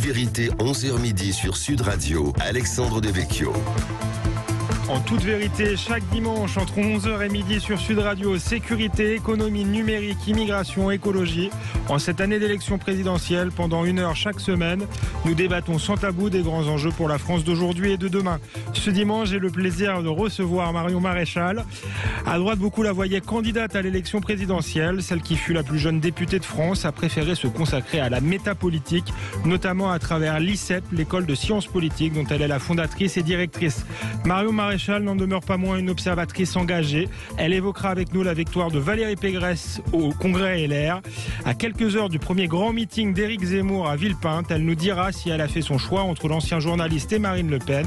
vérité, 11h midi sur Sud Radio, Alexandre Devecchio. En toute vérité, chaque dimanche entre 11h et midi sur Sud Radio, sécurité, économie, numérique, immigration, écologie. En cette année d'élection présidentielle, pendant 1 heure chaque semaine, nous débattons sans tabou des grands enjeux pour la France d'aujourd'hui et de demain. Ce dimanche, j'ai le plaisir de recevoir Marion Maréchal. À droite, beaucoup la voyaient candidate à l'élection présidentielle. Celle qui fut la plus jeune députée de France a préféré se consacrer à la métapolitique, notamment à travers l'ICEP, l'école de sciences politiques, dont elle est la fondatrice et directrice. Marion Maréchal n'en demeure pas moins une observatrice engagée. Elle évoquera avec nous la victoire de Valérie Pécresse au Congrès LR. À quelques heures du premier grand meeting d'Éric Zemmour à Villepinte, elle nous dira si elle a fait son choix entre l'ancien journaliste et Marine Le Pen.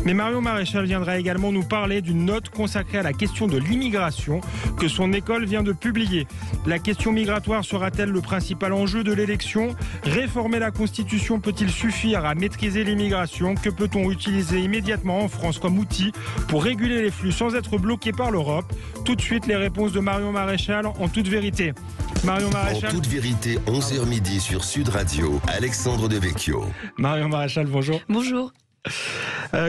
Mais Marion Maréchal viendra également nous parler d'une note consacrée à la question de l'immigration que son école vient de publier. La question migratoire sera-t-elle le principal enjeu de l'élection ? Réformer la Constitution peut-il suffire à maîtriser l'immigration ? Que peut-on utiliser immédiatement en France comme outil pour réguler les flux sans être bloqué par l'Europe? Tout de suite, les réponses de Marion Maréchal en toute vérité. Marion Maréchal. En toute vérité, 11h midi sur Sud Radio, Alexandre Devecchio. Marion Maréchal, bonjour. Bonjour.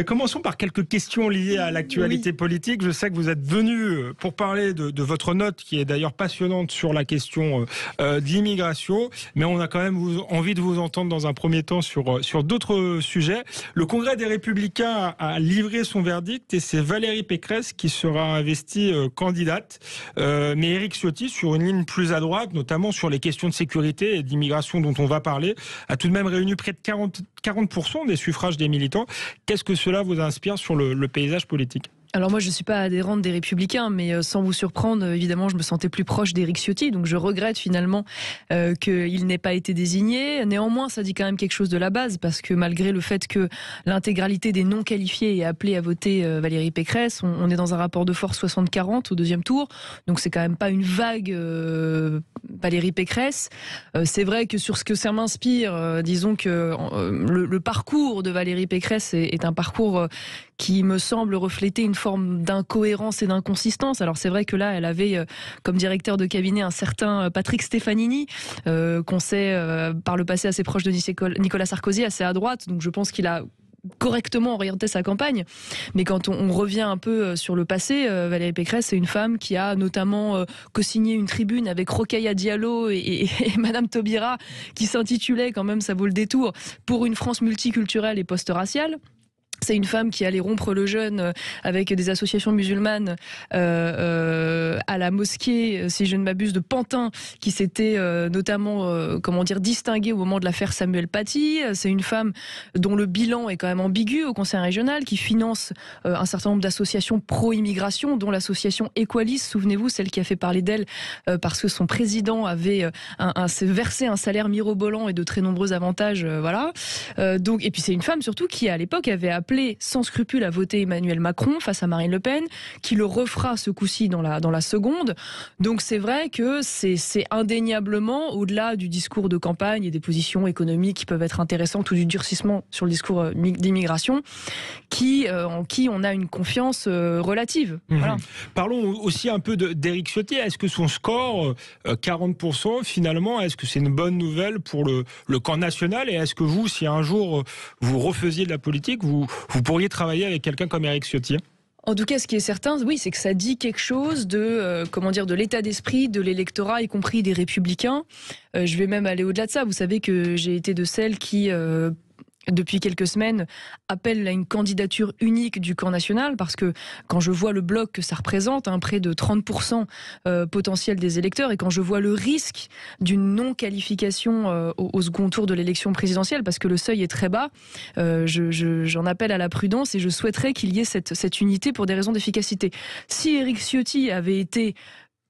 Commençons par quelques questions liées à l'actualité politique. Je sais que vous êtes venu pour parler de votre note, qui est d'ailleurs passionnante sur la question de l'immigration, mais on a quand même envie de vous entendre dans un premier temps sur d'autres sujets. Le Congrès des Républicains a livré son verdict et c'est Valérie Pécresse qui sera investie candidate. Mais Éric Ciotti, sur une ligne plus à droite, notamment sur les questions de sécurité et d'immigration dont on va parler, a tout de même réuni près de 40% des suffrages des militants. Qu'est-ce que cela vous inspire sur le paysage politique ? Alors moi je ne suis pas adhérente des Républicains, mais sans vous surprendre, évidemment je me sentais plus proche d'Éric Ciotti, donc je regrette finalement qu'il n'ait pas été désigné. Néanmoins ça dit quand même quelque chose de la base, parce que malgré le fait que l'intégralité des non qualifiés est appelée à voter Valérie Pécresse, on est dans un rapport de force 60-40 au deuxième tour, donc c'est quand même pas une vague Valérie Pécresse. C'est vrai que sur ce que ça m'inspire, disons que le parcours de Valérie Pécresse est un parcours qui me semble refléter une forme d'incohérence et d'inconsistance. Alors c'est vrai que là, elle avait comme directeur de cabinet un certain Patrick Stefanini, qu'on sait par le passé assez proche de Nicolas Sarkozy, assez à droite, donc je pense qu'il a correctement orienté sa campagne. Mais quand on revient un peu sur le passé, Valérie Pécresse, c'est une femme qui a notamment co-signé une tribune avec Rokhaya Diallo et Madame Taubira, qui s'intitulait, quand même ça vaut le détour, pour une France multiculturelle et post-raciale. C'est une femme qui allait rompre le jeûne avec des associations musulmanes à la mosquée, si je ne m'abuse, de Pantin, qui s'était notamment, distinguée au moment de l'affaire Samuel Paty. C'est une femme dont le bilan est quand même ambigu au Conseil régional, qui finance un certain nombre d'associations pro-immigration, dont l'association Equalis, souvenez-vous, celle qui a fait parler d'elle parce que son président avait versé un salaire mirobolant et de très nombreux avantages, voilà. Donc, et puis c'est une femme surtout qui, à l'époque, avait appelé sans scrupule à voter Emmanuel Macron face à Marine Le Pen, qui le refera ce coup-ci dans la seconde. Donc c'est vrai que c'est indéniablement, au-delà du discours de campagne et des positions économiques qui peuvent être intéressantes, ou du durcissement sur le discours d'immigration, en qui on a une confiance relative. Voilà. Parlons aussi un peu d'Éric Ciotti. Est-ce que son score, 40%, finalement, est-ce que c'est une bonne nouvelle pour le camp national? Et est-ce que vous, si un jour vous refaisiez de la politique, vous pourriez travailler avec quelqu'un comme Éric Ciotti? En tout cas, ce qui est certain, oui, c'est que ça dit quelque chose de l'état d'esprit de l'électorat, y compris des Républicains. Je vais même aller au-delà de ça. Vous savez que j'ai été de celles qui depuis quelques semaines, appelle à une candidature unique du camp national, parce que quand je vois le bloc que ça représente, près de 30% potentiel des électeurs, et quand je vois le risque d'une non-qualification au second tour de l'élection présidentielle, parce que le seuil est très bas, j'en appelle à la prudence et je souhaiterais qu'il y ait cette unité pour des raisons d'efficacité. Si Éric Ciotti avait été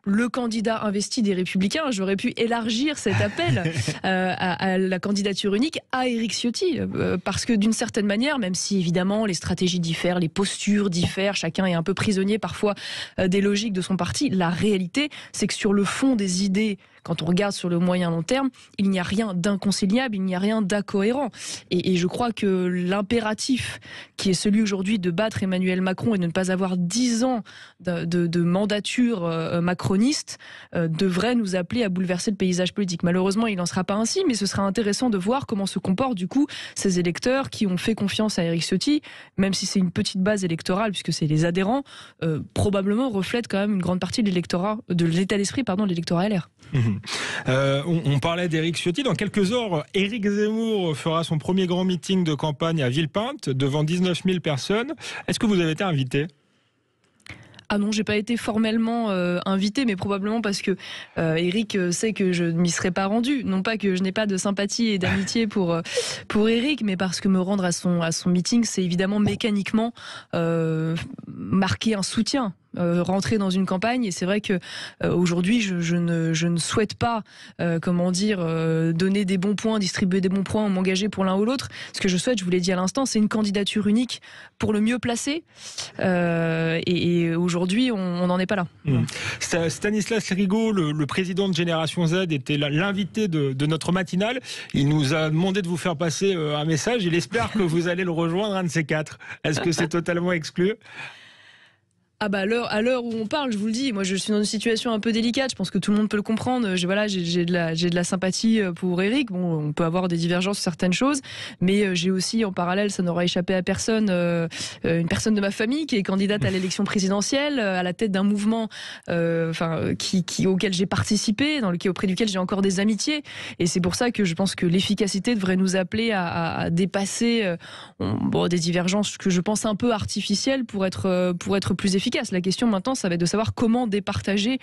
le candidat investi des Républicains, j'aurais pu élargir cet appel à la candidature unique à Éric Ciotti, parce que d'une certaine manière, même si évidemment les stratégies diffèrent, les postures diffèrent, chacun est un peu prisonnier parfois des logiques de son parti, la réalité c'est que sur le fond des idées quand on regarde sur le moyen long terme, il n'y a rien d'inconciliable, il n'y a rien d'incohérent. Et je crois que l'impératif qui est celui aujourd'hui de battre Emmanuel Macron et de ne pas avoir 10 ans de mandature macroniste devrait nous appeler à bouleverser le paysage politique. Malheureusement, il n'en sera pas ainsi, mais ce sera intéressant de voir comment se comportent du coup ces électeurs qui ont fait confiance à Éric Ciotti, même si c'est une petite base électorale puisque c'est les adhérents, probablement reflète quand même une grande partie de l'électorat, de l'état d'esprit, de l'électorat LR. On parlait d'Éric Ciotti. Dans quelques heures, Éric Zemmour fera son premier grand meeting de campagne à Villepinte devant 19 000 personnes. Est-ce que vous avez été invité ? Ah non, j'ai pas été formellement invité, mais probablement parce que Éric sait que je ne m'y serais pas rendu. Non pas que je n'ai pas de sympathie et d'amitié pour Éric, mais parce que me rendre à son meeting, c'est évidemment mécaniquement marquer un soutien. Rentrer dans une campagne, et c'est vrai que aujourd'hui je ne souhaite pas donner des bons points, distribuer des bons points ou m'engager pour l'un ou l'autre. Ce que je souhaite, je vous l'ai dit à l'instant, c'est une candidature unique pour le mieux placé, et aujourd'hui on n'en est pas là. Stanislas Rigaud, le président de Génération Z, était l'invité de notre matinale. Il nous a demandé de vous faire passer un message. Il espère que vous allez le rejoindre, un de ces quatre. Est-ce que c'est totalement exclu ? Ah bah à l'heure où on parle, je vous le dis, moi je suis dans une situation un peu délicate, je pense que tout le monde peut le comprendre. J'ai de la sympathie pour Éric. Bon, on peut avoir des divergences sur certaines choses, mais j'ai aussi en parallèle, ça n'aura échappé à personne, une personne de ma famille qui est candidate à l'élection présidentielle, à la tête d'un mouvement auquel j'ai participé, auprès duquel j'ai encore des amitiés, et c'est pour ça que je pense que l'efficacité devrait nous appeler à dépasser des divergences que je pense un peu artificielles pour être plus efficace. La question maintenant, ça va être de savoir comment départager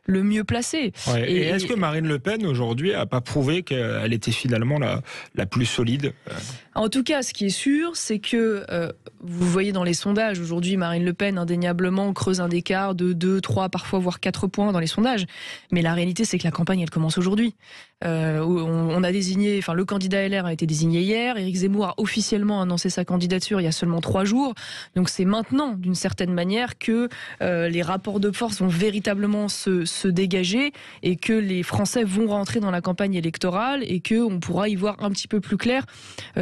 le mieux placé. Ouais, et est-ce que Marine Le Pen, aujourd'hui, n'a pas prouvé qu'elle était finalement la plus solide ? En tout cas, ce qui est sûr, c'est que vous voyez dans les sondages, aujourd'hui, Marine Le Pen, indéniablement, creuse un écart de 2, 3, parfois voire 4 points dans les sondages. Mais la réalité, c'est que la campagne, elle commence aujourd'hui. On a désigné, le candidat LR a été désigné hier. Éric Zemmour a officiellement annoncé sa candidature il y a seulement 3 jours. Donc c'est maintenant, d'une certaine manière, que les rapports de force vont véritablement se dégager et que les Français vont rentrer dans la campagne électorale et qu'on pourra y voir un petit peu plus clair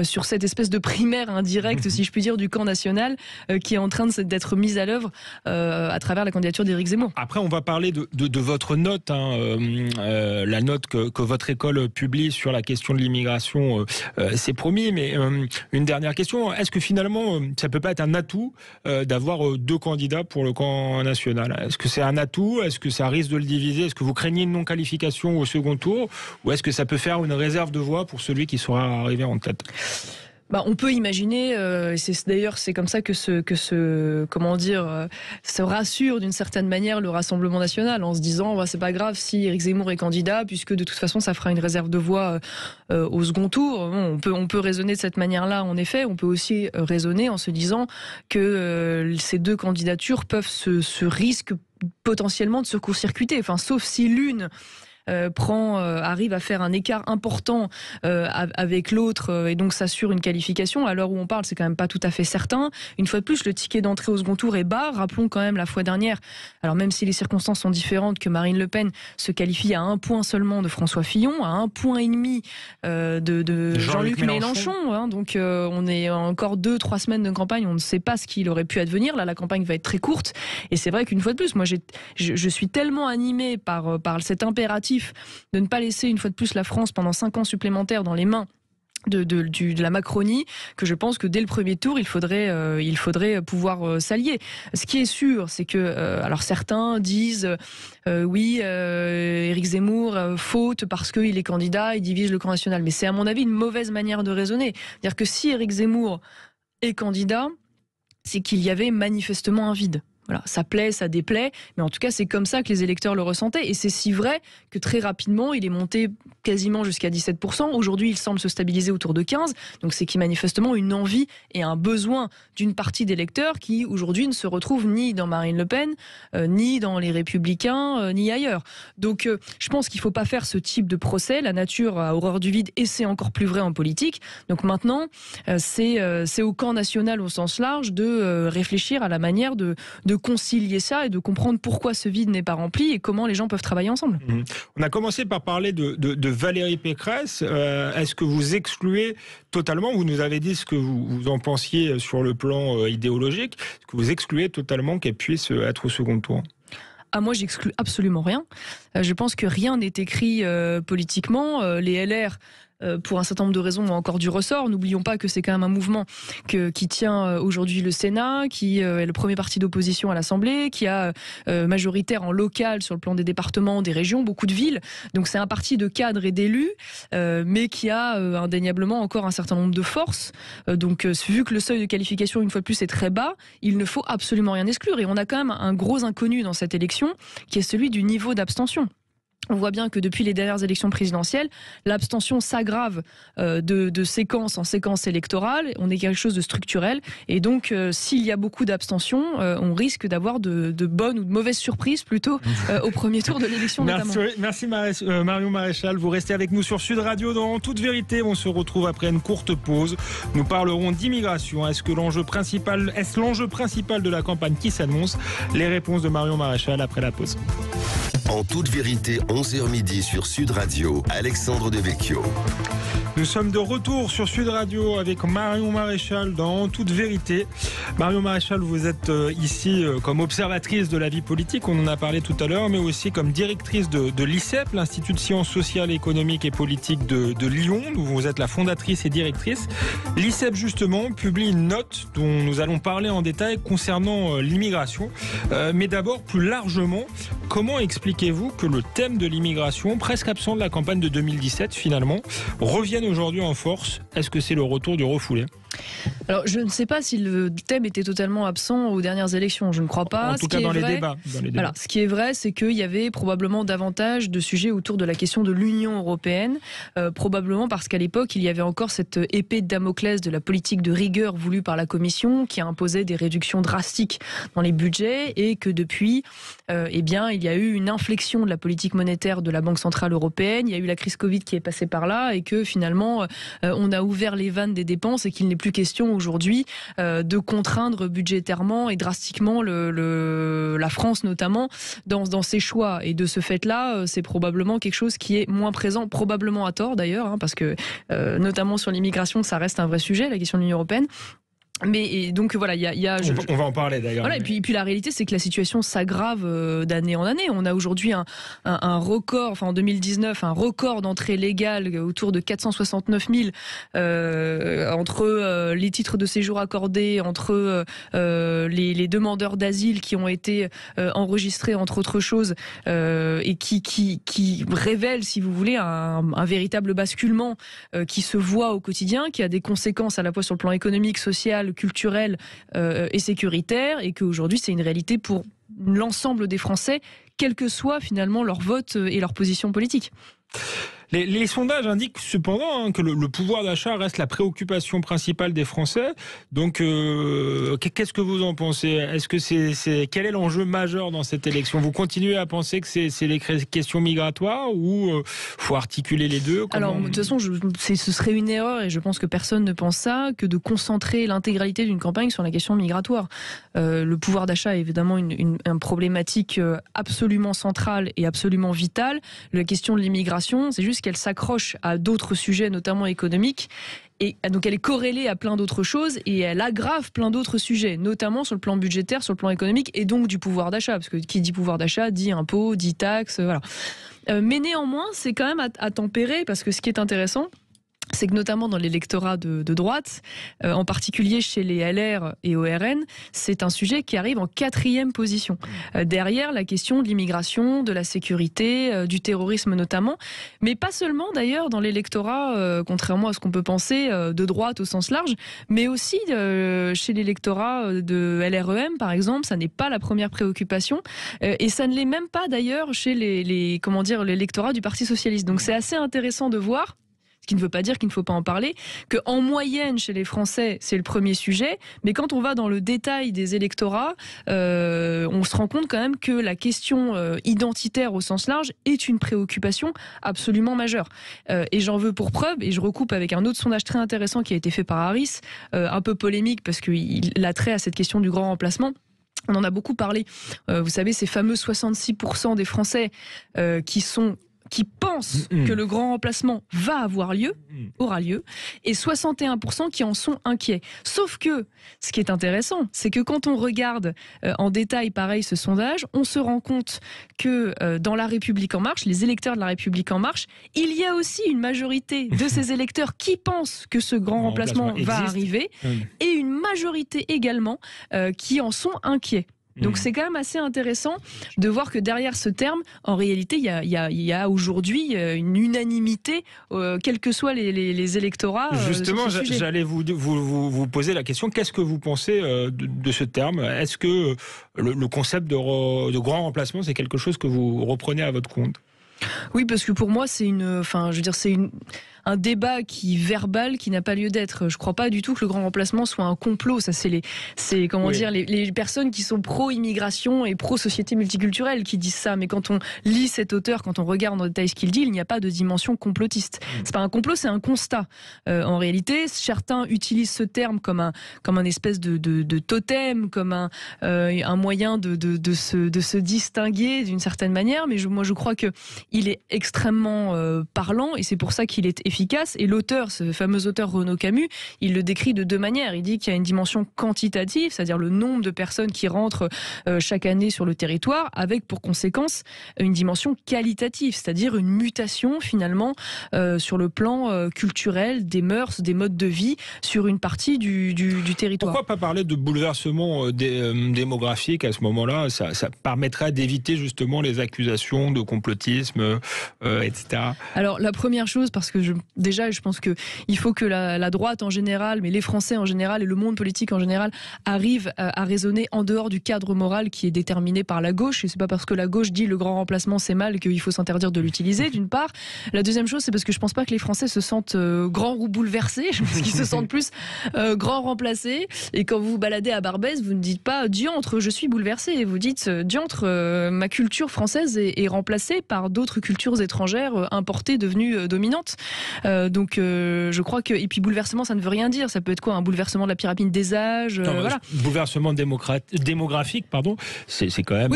sur cette espèce de primaire indirecte, si je puis dire, du camp national qui est en train d'être mise à l'œuvre à travers la candidature d'Éric Zemmour. Après, on va parler de votre note, la note que votre école publie sur la question de l'immigration, c'est promis, mais une dernière question, est-ce que finalement ça peut pas être un atout d'avoir 2 candidats pour le camp national ? Est-ce que c'est un atout ? Est-ce que ça risque de le diviser ? Est-ce que vous craignez une non-qualification au second tour ? Ou est-ce que ça peut faire une réserve de voix pour celui qui sera arrivé en tête ? On peut imaginer, c'est comme ça que se rassure d'une certaine manière le Rassemblement national, en se disant c'est pas grave si Éric Zemmour est candidat, puisque de toute façon ça fera une réserve de voix au second tour. On peut raisonner de cette manière-là, en effet. On peut aussi raisonner en se disant que ces 2 candidatures peuvent se risquent potentiellement de se court-circuiter, sauf si l'une arrive à faire un écart important avec l'autre et donc s'assure une qualification. À l'heure où on parle, c'est quand même pas tout à fait certain. Une fois de plus, le ticket d'entrée au second tour est bas. Rappelons quand même la fois dernière, alors même si les circonstances sont différentes, que Marine Le Pen se qualifie à 1 point seulement de François Fillon, à 1,5 point de Jean-Luc Mélenchon. Donc on est encore 2-3 semaines de campagne, on ne sait pas ce qu'il aurait pu advenir. Là, la campagne va être très courte. Et c'est vrai qu'une fois de plus, moi je suis tellement animée par cet impératif de ne pas laisser une fois de plus la France pendant 5 ans supplémentaires dans les mains de la Macronie, que je pense que dès le premier tour, il faudrait pouvoir s'allier. Ce qui est sûr, c'est que alors certains disent Éric Zemmour faute parce qu'il est candidat, il divise le camp national. Mais c'est à mon avis une mauvaise manière de raisonner. C'est-à-dire que si Éric Zemmour est candidat, c'est qu'il y avait manifestement un vide. Voilà, ça plaît, ça déplaît, mais en tout cas c'est comme ça que les électeurs le ressentaient, et c'est si vrai que très rapidement il est monté quasiment jusqu'à 17%. Aujourd'hui il semble se stabiliser autour de 15%, donc c'est qu'il manifestement une envie et un besoin d'une partie d'électeurs qui aujourd'hui ne se retrouvent ni dans Marine Le Pen, ni dans les Républicains, ni ailleurs. Donc je pense qu'il ne faut pas faire ce type de procès. La nature a horreur du vide, et c'est encore plus vrai en politique. Donc maintenant c'est au camp national au sens large de réfléchir à la manière de de concilier ça et de comprendre pourquoi ce vide n'est pas rempli et comment les gens peuvent travailler ensemble. On a commencé par parler de Valérie Pécresse. Est-ce que vous excluez totalement, vous nous avez dit ce que vous en pensiez sur le plan idéologique, est-ce que vous excluez totalement qu'elle puisse être au second tour ? Moi, j'exclus absolument rien. Je pense que rien n'est écrit politiquement. Les LR, pour un certain nombre de raisons, ont encore du ressort. N'oublions pas que c'est quand même un mouvement qui tient aujourd'hui le Sénat, qui est le premier parti d'opposition à l'Assemblée, qui a majoritaire en local sur le plan des départements, des régions, beaucoup de villes. Donc c'est un parti de cadres et d'élus, mais qui a indéniablement encore un certain nombre de forces. Donc vu que le seuil de qualification, une fois de plus, est très bas, il ne faut absolument rien exclure. Et on a quand même un gros inconnu dans cette élection, qui est celui du niveau d'abstention. On voit bien que depuis les dernières élections présidentielles, l'abstention s'aggrave de séquence en séquence électorale. On est quelque chose de structurel. Et donc, s'il y a beaucoup d'abstention, on risque d'avoir de bonnes ou de mauvaises surprises plutôt au premier tour de l'élection notamment. Merci Marion Maréchal. Vous restez avec nous sur Sud Radio. Dans Toute Vérité, on se retrouve après une courte pause. Nous parlerons d'immigration. Est-ce l'enjeu principal de la campagne qui s'annonce ? Les réponses de Marion Maréchal après la pause. En toute vérité, 11h midi sur Sud Radio, Alexandre Devecchio. Nous sommes de retour sur Sud Radio avec Marion Maréchal dans Toute Vérité. Marion Maréchal, vous êtes ici comme observatrice de la vie politique, on en a parlé tout à l'heure, mais aussi comme directrice de l'ICEP, l'Institut de sciences sociales, économiques et politiques de Lyon, où vous êtes la fondatrice et directrice. L'ICEP, justement, publie une note dont nous allons parler en détail concernant l'immigration. Mais d'abord, plus largement, comment expliquez-vous que le thème de l'immigration, presque absent de la campagne de 2017 finalement, revienne aujourd'hui en force? Est-ce que c'est le retour du refoulé? Alors, je ne sais pas si le thème était totalement absent aux dernières élections. Je ne crois pas. En tout cas, dans les débats. Voilà, ce qui est vrai, c'est qu'il y avait probablement davantage de sujets autour de la question de l'Union européenne. Probablement parce qu'à l'époque, il y avait encore cette épée de Damoclès de la politique de rigueur voulue par la Commission, qui imposait des réductions drastiques dans les budgets, et que depuis, il y a eu une inflexion de la politique monétaire de la Banque centrale européenne. Il y a eu la crise Covid qui est passée par là, et que finalement, on a ouvert les vannes des dépenses et qu'il n'est plus question aujourd'hui de contraindre budgétairement et drastiquement la France notamment dans ses choix. Et de ce fait-là, c'est probablement quelque chose qui est moins présent, probablement à tort d'ailleurs, parce que notamment sur l'immigration, ça reste un vrai sujet, la question de l'Union européenne. Mais donc voilà, on va en parler d'ailleurs. Voilà, et puis la réalité, c'est que la situation s'aggrave d'année en année. On a aujourd'hui un record, en 2019, un record d'entrées légales autour de 469 000 entre les titres de séjour accordés, entre les demandeurs d'asile qui ont été enregistrés, entre autres choses, et qui révèlent, si vous voulez, un véritable basculement qui se voit au quotidien, qui a des conséquences à la fois sur le plan économique, social, culturel et sécuritaire, et qu'aujourd'hui c'est une réalité pour l'ensemble des Français, quel que soit finalement leur vote et leur position politique. Les sondages indiquent cependant que le pouvoir d'achat reste la préoccupation principale des Français. Donc, qu'est-ce que vous en pensez? Est-ce que quel est l'enjeu majeur dans cette élection? Vous continuez à penser que c'est les questions migratoires, ou faut articuler les deux? Alors, de toute façon, ce serait une erreur, et je pense que personne ne pense ça, que de concentrer l'intégralité d'une campagne sur la question migratoire. Le pouvoir d'achat est évidemment une problématique absolument centrale et absolument vitale. La question de l'immigration, c'est juste qu'elle s'accroche à d'autres sujets, notamment économiques. Et donc elle est corrélée à plein d'autres choses, et elle aggrave plein d'autres sujets, notamment sur le plan budgétaire, sur le plan économique, et donc du pouvoir d'achat, parce que qui dit pouvoir d'achat dit impôts, dit taxes, voilà. Mais néanmoins, c'est quand même à tempérer, parce que ce qui est intéressant, c'est que notamment dans l'électorat de droite, en particulier chez les LR et au RN, c'est un sujet qui arrive en 4e position. Derrière la question de l'immigration, de la sécurité, du terrorisme notamment, mais pas seulement d'ailleurs dans l'électorat, contrairement à ce qu'on peut penser, de droite au sens large, mais aussi chez l'électorat de LREM par exemple, ça n'est pas la première préoccupation, et ça ne l'est même pas d'ailleurs chez l'électorat du Parti Socialiste. Donc c'est assez intéressant de voir, ce qui ne veut pas dire qu'il ne faut pas en parler, qu'en moyenne, chez les Français, c'est le premier sujet, mais quand on va dans le détail des électorats, on se rend compte quand même que la question identitaire au sens large est une préoccupation absolument majeure. Et j'en veux pour preuve, et je recoupe avec un autre sondage très intéressant qui a été fait par Harris, un peu polémique parce qu'il a trait à cette question du grand remplacement. On en a beaucoup parlé. Vous savez, ces fameux 66% des Français qui pensent que le grand remplacement aura lieu, et 61% qui en sont inquiets. Sauf que, ce qui est intéressant, c'est que quand on regarde en détail, pareil, ce sondage, on se rend compte que dans La République En Marche, les électeurs de La République En Marche, il y a aussi une majorité de ces électeurs qui pensent que ce grand remplacement va arriver, et une majorité également qui en sont inquiets. Donc c'est quand même assez intéressant de voir que derrière ce terme, en réalité, il y a aujourd'hui une unanimité, quels que soient les électorats. Justement, j'allais vous poser la question, qu'est-ce que vous pensez de ce terme ? Est-ce que le concept de grand remplacement, c'est quelque chose que vous reprenez à votre compte ? Oui, parce que pour moi, c'est un débat verbal qui n'a pas lieu d'être. Je ne crois pas du tout que le grand remplacement soit un complot. Ça, c'est les personnes qui sont pro-immigration et pro-société multiculturelle qui disent ça. Mais quand on lit cet auteur, quand on regarde en détail ce qu'il dit, il n'y a pas de dimension complotiste. C'est pas un complot, c'est un constat. En réalité, certains utilisent ce terme comme un espèce de totem, comme un moyen de se distinguer d'une certaine manière. Mais moi, je crois que il est extrêmement parlant, et c'est pour ça qu'il est efficace. Et l'auteur, ce fameux auteur Renaud Camus, il le décrit de deux manières. Il dit qu'il y a une dimension quantitative, c'est-à-dire le nombre de personnes qui rentrent chaque année sur le territoire, avec pour conséquence une dimension qualitative, c'est-à-dire une mutation finalement sur le plan culturel, des mœurs, des modes de vie, sur une partie du territoire. Pourquoi pas parler de bouleversement démographique à ce moment-là ? Ça permettrait d'éviter justement les accusations de complotisme, etc. Alors la première chose, parce que je pense qu'il faut que la droite en général, mais les Français en général et le monde politique en général arrivent à raisonner en dehors du cadre moral qui est déterminé par la gauche. Et c'est pas parce que la gauche dit le grand remplacement c'est mal qu'il faut s'interdire de l'utiliser, d'une part. La deuxième chose, c'est parce que je pense pas que les Français se sentent grands ou bouleversés. Je pense qu'ils se sentent plus grands remplacés. Et quand vous vous baladez à Barbès, vous ne dites pas diantre, je suis bouleversé. Vous dites diantre, ma culture française est remplacée par d'autres cultures étrangères importées, devenues dominantes. Donc je crois que, et puis bouleversement ça ne veut rien dire, ça peut être quoi, un bouleversement de la pyramide des âges, voilà. Bouleversement démographique, pardon, c'est quand même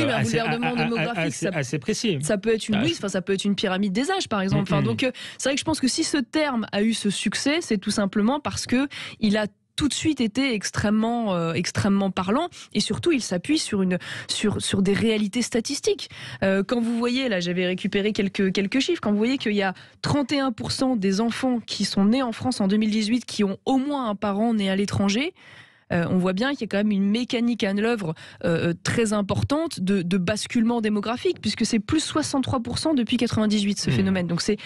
assez précis. Ça peut être ça peut être une pyramide des âges par exemple. Donc c'est vrai que je pense que si ce terme a eu ce succès, c'est tout simplement parce que il a tout de suite été extrêmement parlant, et surtout il s'appuie sur des réalités statistiques. Quand vous voyez, là j'avais récupéré quelques chiffres, quand vous voyez qu'il y a 31% des enfants qui sont nés en France en 2018 qui ont au moins un parent né à l'étranger, on voit bien qu'il y a quand même une mécanique à l'œuvre très importante de basculement démographique, puisque c'est plus 63% depuis 98 ce phénomène. Donc c'est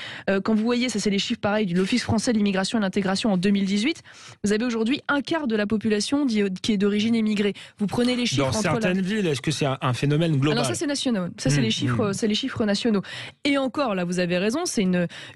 quand vous voyez, ça c'est les chiffres pareils de l'Office français de l'immigration et de l'intégration en 2018, vous avez aujourd'hui un quart de la population qui est d'origine immigrée. Vous prenez les chiffres dans certaines villes, est-ce que c'est un phénomène global ? Alors ça c'est national, ça c'est les chiffres nationaux. Et encore là, vous avez raison, c'est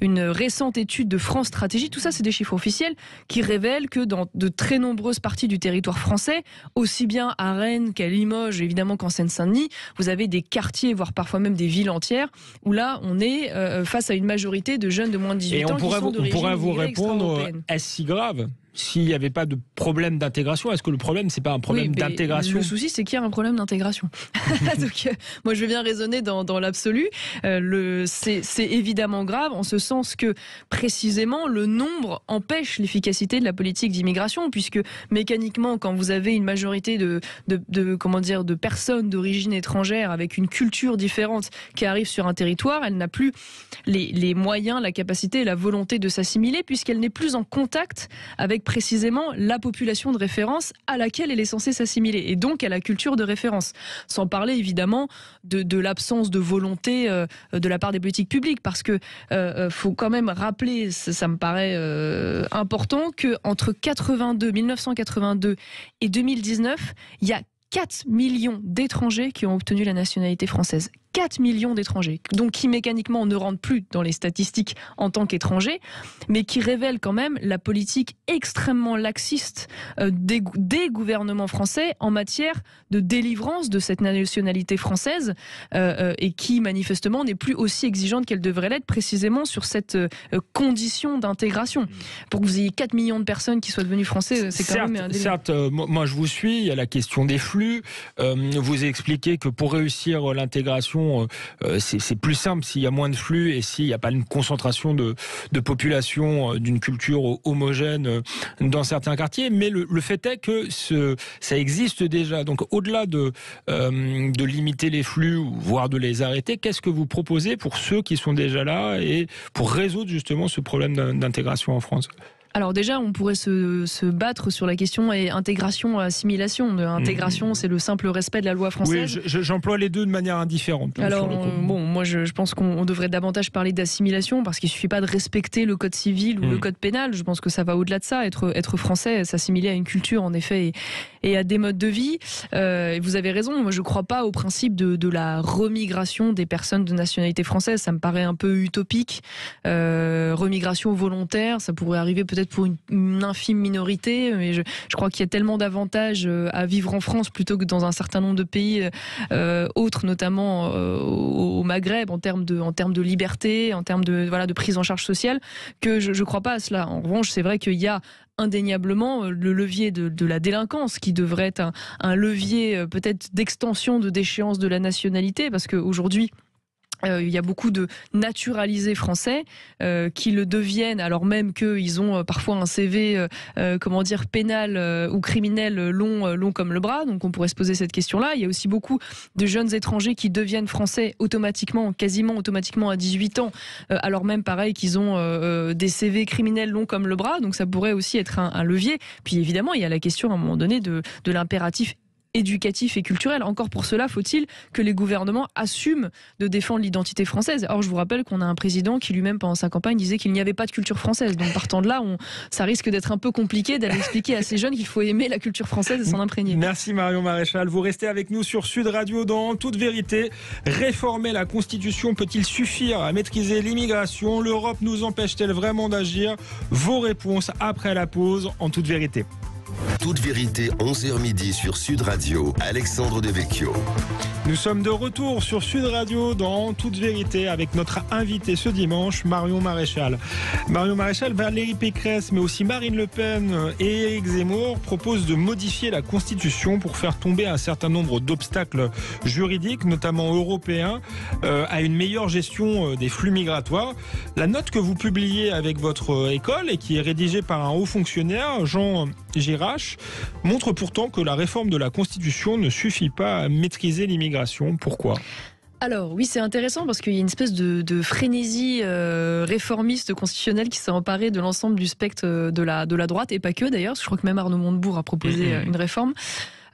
une récente étude de France Stratégie, tout ça c'est des chiffres officiels qui révèlent que dans de très nombreuses parties du territoire français, aussi bien à Rennes qu'à Limoges, évidemment qu'en Seine-Saint-Denis, vous avez des quartiers, voire parfois même des villes entières, où là, on est face à une majorité de jeunes de moins de 18 ans qui sont d'origine immigrée extra-européenne. Et on pourrait vous répondre, est-ce si grave ? S'il n'y avait pas de problème d'intégration, est-ce que le problème, c'est pas un problème d'intégration ? Le souci, c'est qu'il y a un problème d'intégration. Donc, moi, je vais bien raisonner dans l'absolu. C'est évidemment grave, en ce sens que, précisément, le nombre empêche l'efficacité de la politique d'immigration, puisque, mécaniquement, quand vous avez une majorité de personnes d'origine étrangère avec une culture différente qui arrive sur un territoire, elle n'a plus les moyens, la capacité et la volonté de s'assimiler, puisqu'elle n'est plus en contact avec précisément la population de référence à laquelle elle est censée s'assimiler, et donc à la culture de référence. Sans parler évidemment de l'absence de volonté de la part des politiques publiques, parce que faut quand même rappeler, ça me paraît important, qu'entre 1982 et 2019, il y a 4 millions d'étrangers qui ont obtenu la nationalité française. 4 millions d'étrangers, donc qui mécaniquement ne rentrent plus dans les statistiques en tant qu'étrangers, mais qui révèlent quand même la politique extrêmement laxiste des gouvernements français en matière de délivrance de cette nationalité française et qui manifestement n'est plus aussi exigeante qu'elle devrait l'être précisément sur cette condition d'intégration. Pour que vous ayez 4 millions de personnes qui soient devenues françaises, c'est quand même un délire. Certes, moi je vous suis, il y a la question des flux. Vous expliquez que pour réussir l'intégration, c'est plus simple s'il y a moins de flux et s'il n'y a pas une concentration de population d'une culture homogène dans certains quartiers. Mais le fait est que ça existe déjà. Donc au-delà de limiter les flux, voire de les arrêter, qu'est-ce que vous proposez pour ceux qui sont déjà là et pour résoudre justement ce problème d'intégration en France ? Alors déjà, on pourrait se battre sur la question et intégration-assimilation. Intégration, c'est le simple respect de la loi française. Oui, j'emploie les deux de manière indifférente. Alors, moi, je pense qu'on devrait davantage parler d'assimilation parce qu'il suffit pas de respecter le code civil ou le code pénal. Je pense que ça va au-delà de ça. Être français, s'assimiler à une culture, en effet, et à des modes de vie. Vous avez raison. Moi, je crois pas au principe de la remigration des personnes de nationalité française. Ça me paraît un peu utopique. Remigration volontaire, ça pourrait arriver peut-être pour une infime minorité, mais je crois qu'il y a tellement d'avantages à vivre en France plutôt que dans un certain nombre de pays autres, notamment au Maghreb, en termes de liberté, en termes de prise en charge sociale, que je ne crois pas à cela. En revanche, c'est vrai qu'il y a indéniablement le levier de la délinquance qui devrait être un levier peut-être d'extension de déchéance de la nationalité, parce qu'aujourd'hui, il y a beaucoup de naturalisés français qui le deviennent alors même qu'ils ont parfois un CV pénal ou criminel long comme le bras. Donc on pourrait se poser cette question-là. Il y a aussi beaucoup de jeunes étrangers qui deviennent français quasiment automatiquement à 18 ans, alors même pareil qu'ils ont des CV criminels longs comme le bras. Donc ça pourrait aussi être un levier. Puis évidemment, il y a la question à un moment donné de l'impératif éducatif et culturel. Encore pour cela, faut-il que les gouvernements assument de défendre l'identité française. Or, je vous rappelle qu'on a un président qui lui-même, pendant sa campagne, disait qu'il n'y avait pas de culture française. Donc, partant de là, ça risque d'être un peu compliqué d'aller expliquer à ces jeunes qu'il faut aimer la culture française et s'en imprégner. Merci Marion Maréchal. Vous restez avec nous sur Sud Radio dans Toute Vérité. Réformer la Constitution peut-il suffire à maîtriser l'immigration ? L'Europe nous empêche-t-elle vraiment d'agir ? Vos réponses après la pause en Toute Vérité. Toute Vérité, 11h midi sur Sud Radio, Alexandre Devecchio. Nous sommes de retour sur Sud Radio dans Toute Vérité avec notre invité ce dimanche, Marion Maréchal. Marion Maréchal, Valérie Pécresse, mais aussi Marine Le Pen et Éric Zemmour proposent de modifier la Constitution pour faire tomber un certain nombre d'obstacles juridiques, notamment européens, à une meilleure gestion des flux migratoires. La note que vous publiez avec votre école et qui est rédigée par un haut fonctionnaire, Jean Girache, montre pourtant que la réforme de la Constitution ne suffit pas à maîtriser l'immigration. Pourquoi ? Alors oui, c'est intéressant parce qu'il y a une espèce de frénésie réformiste constitutionnelle qui s'est emparée de l'ensemble du spectre de la droite, et pas que d'ailleurs, parce que je crois que même Arnaud Montebourg a proposé une réforme.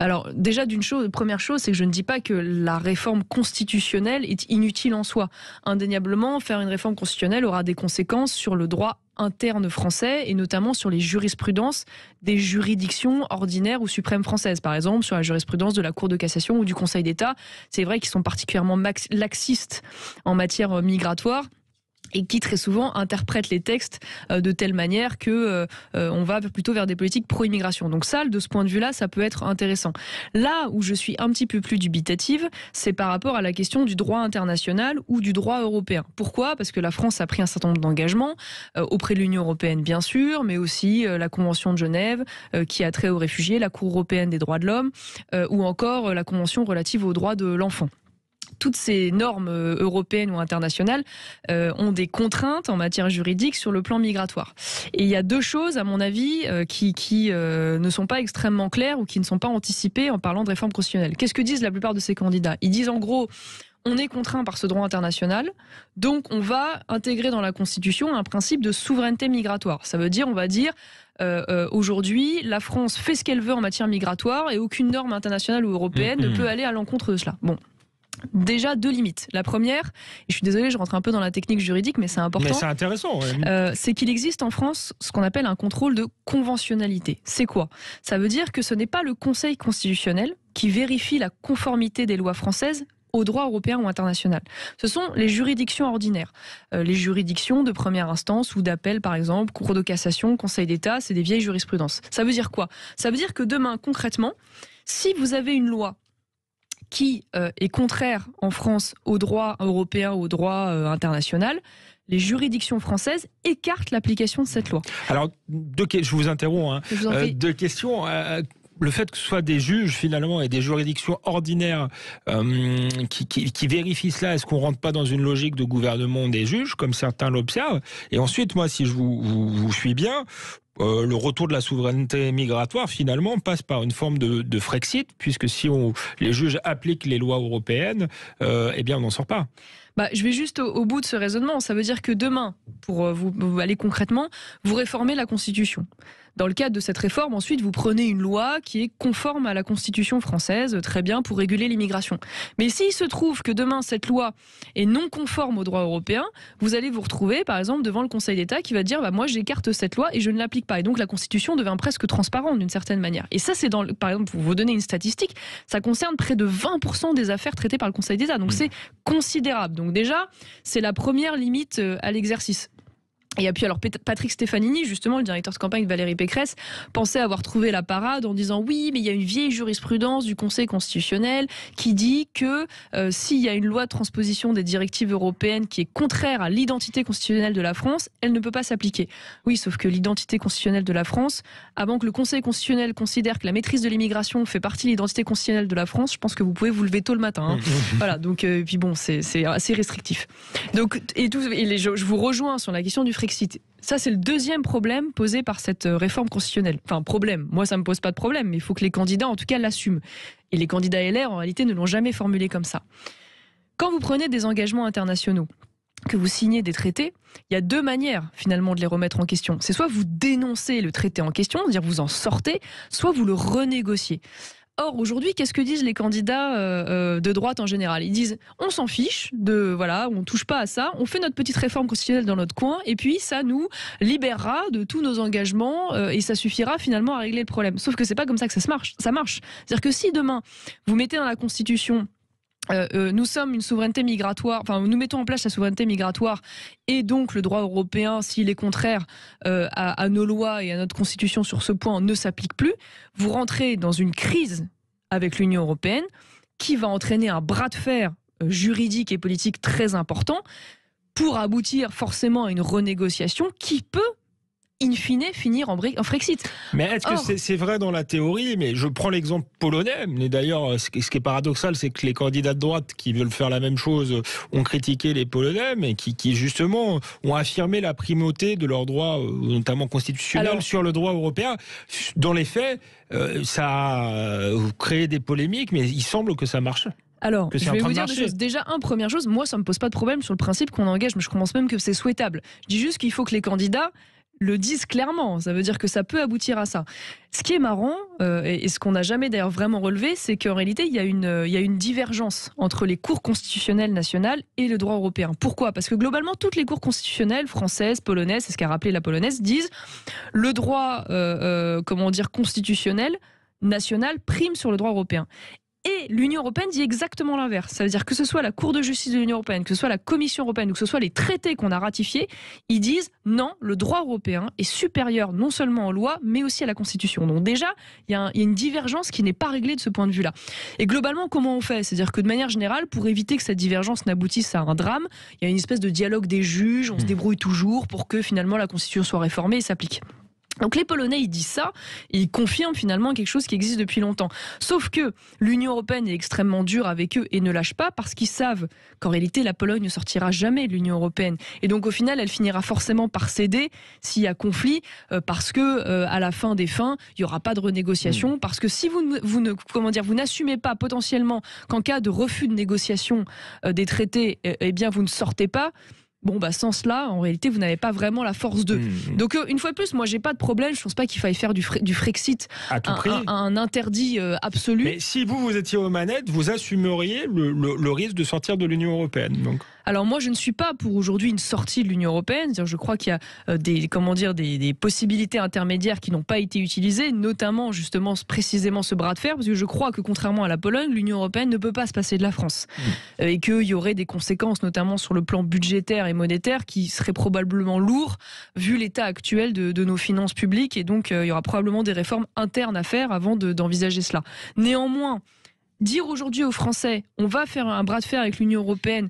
Alors déjà, première chose, c'est que je ne dis pas que la réforme constitutionnelle est inutile en soi. Indéniablement, faire une réforme constitutionnelle aura des conséquences sur le droit interne français et notamment sur les jurisprudences des juridictions ordinaires ou suprêmes françaises. Par exemple, sur la jurisprudence de la Cour de cassation ou du Conseil d'État. C'est vrai qu'ils sont particulièrement laxistes en matière migratoire et qui très souvent interprètent les textes de telle manière que on va plutôt vers des politiques pro-immigration. Donc ça, de ce point de vue-là, ça peut être intéressant. Là où je suis un petit peu plus dubitative, c'est par rapport à la question du droit international ou du droit européen. Pourquoi ? Parce que la France a pris un certain nombre d'engagements auprès de l'Union européenne, bien sûr, mais aussi la Convention de Genève qui a trait aux réfugiés, la Cour européenne des droits de l'homme ou encore la Convention relative aux droits de l'enfant. Toutes ces normes européennes ou internationales ont des contraintes en matière juridique sur le plan migratoire. Et il y a deux choses, à mon avis, qui ne sont pas extrêmement claires ou qui ne sont pas anticipées en parlant de réforme constitutionnelle. Qu'est-ce que disent la plupart de ces candidats ? Ils disent en gros, on est contraint par ce droit international, donc on va intégrer dans la Constitution un principe de souveraineté migratoire. Ça veut dire, on va dire, aujourd'hui, la France fait ce qu'elle veut en matière migratoire et aucune norme internationale ou européenne ne peut aller à l'encontre de cela. Bon. Déjà, deux limites. La première, et je suis désolée, je rentre un peu dans la technique juridique, mais c'est important. Mais c'est intéressant. Ouais. C'est qu'il existe en France ce qu'on appelle un contrôle de conventionnalité. C'est quoi ? Ça veut dire que ce n'est pas le Conseil constitutionnel qui vérifie la conformité des lois françaises au droit européen ou international. Ce sont les juridictions ordinaires, les juridictions de première instance ou d'appel par exemple, Cour de cassation, Conseil d'État, c'est des vieilles jurisprudences. Ça veut dire quoi ? Ça veut dire que demain, concrètement, si vous avez une loi qui est contraire en France au droit européen ou au droit international, les juridictions françaises écartent l'application de cette loi. Alors, je vous interromps. Deux questions. Le fait que ce soit des juges finalement et des juridictions ordinaires qui vérifient cela, est-ce qu'on rentre pas dans une logique de gouvernement des juges, comme certains l'observent ? Et ensuite, moi, si je vous suis bien, le retour de la souveraineté migratoire, finalement, passe par une forme de Frexit, puisque si les juges appliquent les lois européennes, eh bien, on n'en sort pas. Je vais juste au bout de ce raisonnement. Ça veut dire que demain, pour vous aller concrètement, vous réformez la Constitution. Dans le cadre de cette réforme, ensuite, vous prenez une loi qui est conforme à la Constitution française, très bien, pour réguler l'immigration. Mais s'il se trouve que demain, cette loi est non conforme au droit européen, vous allez vous retrouver, par exemple, devant le Conseil d'État qui va dire moi, j'écarte cette loi et je ne l'applique pas. Et donc, la Constitution devient presque transparente d'une certaine manière. Et ça, c'est par exemple, pour vous donner une statistique, ça concerne près de 20% des affaires traitées par le Conseil d'État. Donc, c'est considérable. Donc, déjà, c'est la première limite à l'exercice. Et puis alors Patrick Stefanini, justement le directeur de campagne de Valérie Pécresse, pensait avoir trouvé la parade en disant oui, mais il y a une vieille jurisprudence du Conseil constitutionnel qui dit que s'il y a une loi de transposition des directives européennes qui est contraire à l'identité constitutionnelle de la France, elle ne peut pas s'appliquer. Oui, sauf que l'identité constitutionnelle de la France, avant que le Conseil constitutionnel considère que la maîtrise de l'immigration fait partie de l'identité constitutionnelle de la France, je pense que vous pouvez vous lever tôt le matin. Voilà, donc puis bon, c'est assez restrictif. Donc je vous rejoins sur la question du Frexit. Ça, c'est le deuxième problème posé par cette réforme constitutionnelle. Enfin, problème. Moi, ça ne me pose pas de problème, mais il faut que les candidats, en tout cas, l'assument. Et les candidats LR, en réalité, ne l'ont jamais formulé comme ça. Quand vous prenez des engagements internationaux, que vous signez des traités, il y a deux manières, finalement, de les remettre en question. C'est soit vous dénoncez le traité en question, c'est-à-dire vous en sortez, soit vous le renégociez. Or, aujourd'hui, qu'est-ce que disent les candidats de droite en général ? Ils disent on s'en fiche, on touche pas à ça, on fait notre petite réforme constitutionnelle dans notre coin, et puis ça nous libérera de tous nos engagements et ça suffira finalement à régler le problème. Sauf que c'est pas comme ça que ça marche. C'est-à-dire que si demain vous mettez dans la Constitution nous sommes une souveraineté migratoire, enfin nous mettons en place la souveraineté migratoire et donc le droit européen, s'il est contraire à nos lois et à notre constitution sur ce point, ne s'applique plus. Vous rentrez dans une crise avec l'Union européenne qui va entraîner un bras de fer juridique et politique très important pour aboutir forcément à une renégociation qui peut in fine, finir en Frexit. Mais est-ce que c'est vrai dans la théorie ? Mais je prends l'exemple polonais. Mais d'ailleurs, ce qui est paradoxal, c'est que les candidats de droite qui veulent faire la même chose ont critiqué les Polonais, mais qui justement ont affirmé la primauté de leurs droits, notamment constitutionnels, sur le droit européen. Dans les faits, ça a créé des polémiques, mais il semble que ça marche. Alors, je vais vous dire deux choses. Déjà, première chose, moi, ça ne me pose pas de problème sur le principe qu'on engage, mais je pense même que c'est souhaitable. Je dis juste qu'il faut que les candidats le disent clairement. Ça veut dire que ça peut aboutir à ça. Ce qui est marrant, et ce qu'on n'a jamais d'ailleurs vraiment relevé, c'est qu'en réalité, il y a une divergence entre les cours constitutionnelles nationales et le droit européen. Pourquoi ? Parce que globalement, toutes les cours constitutionnelles, françaises, polonaises, c'est ce qu'a rappelé la polonaise, disent le droit constitutionnel national prime sur le droit européen. Et l'Union européenne dit exactement l'inverse. Ça veut dire que ce soit la Cour de justice de l'Union européenne, que ce soit la Commission européenne ou que ce soit les traités qu'on a ratifiés, ils disent non, le droit européen est supérieur non seulement aux lois, mais aussi à la Constitution. Donc déjà, il y a une divergence qui n'est pas réglée de ce point de vue-là. Et globalement, comment on fait ? C'est-à-dire que de manière générale, pour éviter que cette divergence n'aboutisse à un drame, il y a une espèce de dialogue des juges, on se débrouille toujours pour que finalement la Constitution soit réformée et s'applique. Donc les Polonais, ils disent ça, et ils confirment finalement quelque chose qui existe depuis longtemps. Sauf que l'Union européenne est extrêmement dure avec eux et ne lâche pas parce qu'ils savent qu'en réalité, la Pologne ne sortira jamais de l'Union européenne. Et donc au final, elle finira forcément par céder s'il y a conflit, parce que à la fin des fins, il n'y aura pas de renégociation, parce que si vous n'assumez pas potentiellement qu'en cas de refus de négociation des traités, eh bien vous ne sortez pas. Sans cela, en réalité, vous n'avez pas vraiment la force d'eux. Donc, une fois de plus, moi, j'ai pas de problème. Je pense pas qu'il faille faire du Frexit à tout prix. Un interdit absolu. Mais si vous étiez aux manettes, vous assumeriez le risque de sortir de l'Union européenne. Donc. Alors moi, je ne suis pas pour aujourd'hui une sortie de l'Union européenne. Je crois qu'il y a des possibilités intermédiaires qui n'ont pas été utilisées, notamment justement précisément ce bras de fer, parce que je crois que contrairement à la Pologne, l'Union européenne ne peut pas se passer de la France. Et qu'il y aurait des conséquences, notamment sur le plan budgétaire et monétaire, qui seraient probablement lourds, vu l'état actuel de nos finances publiques. Et donc, il y aura probablement des réformes internes à faire avant d'envisager cela. Néanmoins, dire aujourd'hui aux Français, on va faire un bras de fer avec l'Union européenne,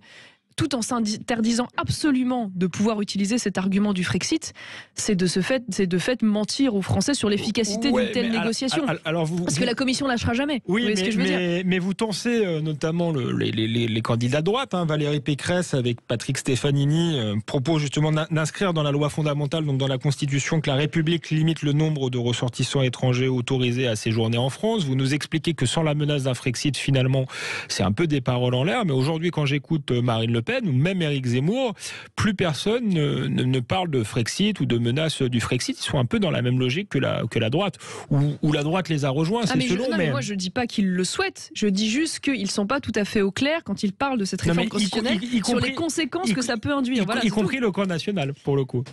tout en s'interdisant absolument de pouvoir utiliser cet argument du Frexit, c'est de fait mentir aux Français sur l'efficacité d'une telle négociation. Parce que la Commission lâchera jamais. Oui, vous voyez ce que je veux dire ? Mais vous tensez notamment les candidats de droite. Valérie Pécresse avec Patrick Stefanini propose justement d'inscrire dans la loi fondamentale, donc dans la Constitution, que la République limite le nombre de ressortissants étrangers autorisés à séjourner en France. Vous nous expliquez que sans la menace d'un Frexit, finalement, c'est un peu des paroles en l'air. Mais aujourd'hui, quand j'écoute Marine Le Pen, ou même Éric Zemmour, plus personne ne parle de Frexit ou de menace du Frexit. Ils sont un peu dans la même logique que la droite, ou la droite les a rejoints. Mais moi je dis pas qu'ils le souhaitent. Je dis juste qu'ils sont pas tout à fait au clair quand ils parlent de cette réforme constitutionnelle sur les conséquences que ça peut induire. Y compris le camp national, pour le coup.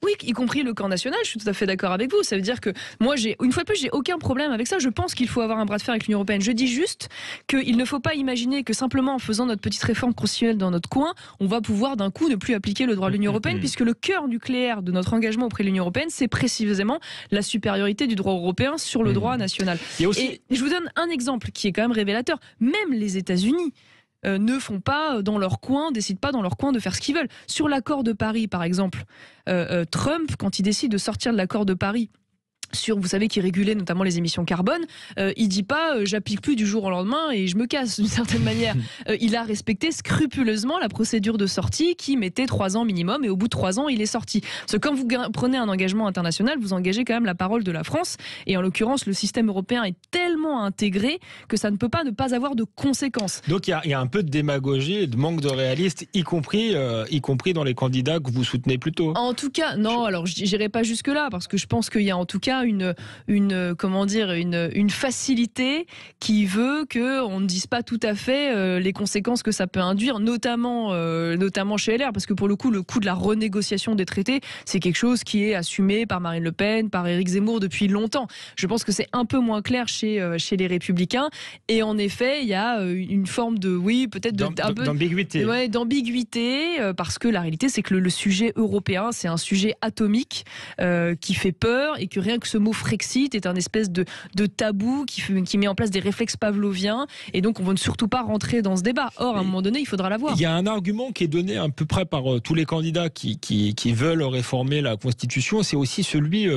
Oui, y compris le camp national, je suis tout à fait d'accord avec vous. Ça veut dire que moi, une fois de plus, j'ai aucun problème avec ça. Je pense qu'il faut avoir un bras de fer avec l'Union européenne. Je dis juste qu'il ne faut pas imaginer que simplement en faisant notre petite réforme constitutionnelle dans notre coin, on va pouvoir d'un coup ne plus appliquer le droit de l'Union européenne, puisque le cœur nucléaire de notre engagement auprès de l'Union européenne, c'est précisément la supériorité du droit européen sur le droit national. Et je vous donne un exemple qui est quand même révélateur. Même les États-Unis ne font pas dans leur coin, décident pas dans leur coin de faire ce qu'ils veulent. Sur l'accord de Paris, par exemple, Trump, quand il décide de sortir de l'accord de Paris, vous savez, qui régulait notamment les émissions carbone, il dit pas j'applique plus du jour au lendemain et je me casse d'une certaine manière. Il a respecté scrupuleusement la procédure de sortie qui mettait 3 ans minimum, et au bout de 3 ans, il est sorti. Parce que quand vous prenez un engagement international, vous engagez quand même la parole de la France, et en l'occurrence, le système européen est tellement intégré que ça ne peut pas ne pas avoir de conséquences. Donc il y a un peu de démagogie et de manque de réalisme, y compris dans les candidats que vous soutenez plutôt. En tout cas, non, alors j'irai pas jusque-là, parce que je pense qu'il y a en tout cas une facilité qui veut qu'on ne dise pas tout à fait les conséquences que ça peut induire, notamment chez LR, parce que pour le coup de la renégociation des traités, c'est quelque chose qui est assumé par Marine Le Pen, par Éric Zemmour depuis longtemps. Je pense que c'est un peu moins clair chez les Républicains, et en effet, il y a une forme d'ambiguïté. Ouais, d'ambiguïté, parce que la réalité, c'est que le sujet européen, c'est un sujet atomique qui fait peur, et que rien que ce mot Frexit est un espèce de tabou qui met en place des réflexes pavloviens, et donc on ne veut surtout pas rentrer dans ce débat. Or, à un moment donné, il faudra l'avoir. Il y a un argument qui est donné à peu près par tous les candidats qui veulent réformer la Constitution, c'est aussi celui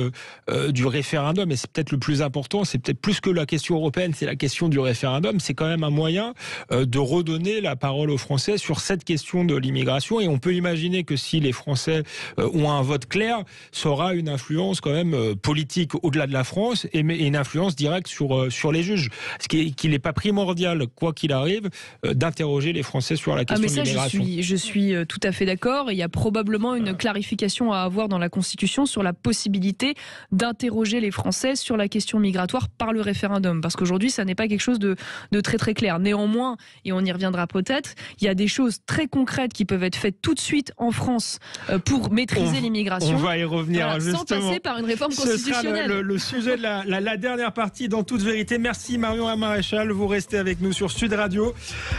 du référendum, et c'est peut-être le plus important, c'est peut-être plus que la question européenne, c'est la question du référendum. C'est quand même un moyen de redonner la parole aux Français sur cette question de l'immigration, et on peut imaginer que si les Français ont un vote clair, ça aura une influence quand même politique au-delà de la France, et une influence directe sur les juges. Ce qu'il n'est pas primordial, quoi qu'il arrive, d'interroger les Français sur la question de l'immigration. Je suis tout à fait d'accord. Il y a probablement une clarification à avoir dans la Constitution sur la possibilité d'interroger les Français sur la question migratoire par le référendum. Parce qu'aujourd'hui, ça n'est pas quelque chose de très très clair. Néanmoins, et on y reviendra peut-être, il y a des choses très concrètes qui peuvent être faites tout de suite en France pour maîtriser l'immigration. On va y revenir, justement. Sans passer par une réforme constitutionnelle. Le sujet de la dernière partie dans Toute Vérité. Merci Marion Maréchal, vous restez avec nous sur Sud Radio